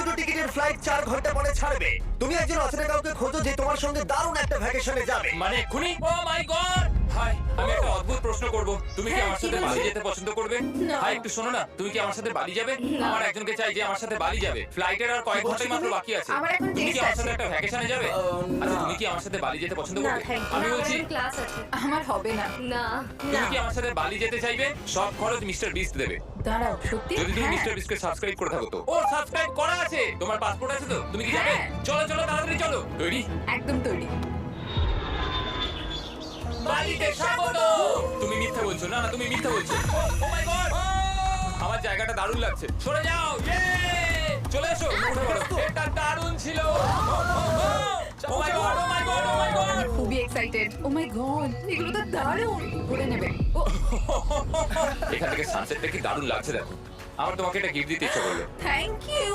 দুটো টিকিটের ফ্লাইট 4 ঘন্টা পরে ছাড়বে। তুমি একজন অচেনা কাউকে খোঁজো যে তোমার সঙ্গে দারুণ একটা ভ্যাকেশনে যাবে। মানে এক্ষুনি? ও মাই গড! হাই, আমি একটা অদ্ভুত প্রশ্ন করব। তুমি কি হ্যাঁ, আমার কি সাথে বালি বলছো? যেতে পছন্দ করবে? না। হাই, একটু শোনো না। তুমি কি আমার সাথে বালি যাবে? না। আমার একজনকে চাই যে আমার সাথে বালি যাবে। ফ্লাইটের আর কয়েক ঘন্টাই মাত্র বাকি আছে। আমার এখন তুমি কি test আমার সাথে আছে। একটা ভ্যাকেশনে যাবে? আচ্ছা, তুমি কি আমার সাথে বালি যেতে পছন্দ না, করবে? thank you. আমি বলছি, ক্লাস আছে। আমার হবে না। না। তুমি কি আমার সাথে বালি যেতে চাইবে? সব খরচ মিস্টার বিস্ট দেবে। দাঁড়াও, সত্যি? যদি তুমি হ্যাঁ। মিস্টার বিস্টকে সাবস্ক্রাইব করে থাকো তো। ও সাবস্ক্রাইব করা আছে। তোমার পাসপোর্ট আছে তো? তুমি কি যাবে? হ্যাঁ। চলো চলো, তাড়াতাড়ি চলো। তৈরি? একদম তৈরি। বালিতে স্বাগত। তুমি মিথ্যা বলছো। না না, তুমি মিথ্যা বলছো। ও মাই গড! আমার জায়গাটা দারুণ লাগছে। সরে যাও। ইয়ে! চলে এসো। উঠে পড়ো। এটা দারুণ ছিল। ও মাই গড! ও মাই গড! ও মাই গড! আমি খুবই এক্সাইটেড। ও মাই গড, এগুলো তো দারুণ। করে নেবে। ও এখান থেকে সানসেটটা কি দারুণ লাগছে দেখো। আমার তোমাকে এটা গিফট দিতে ইচ্ছা করলো। Thank you.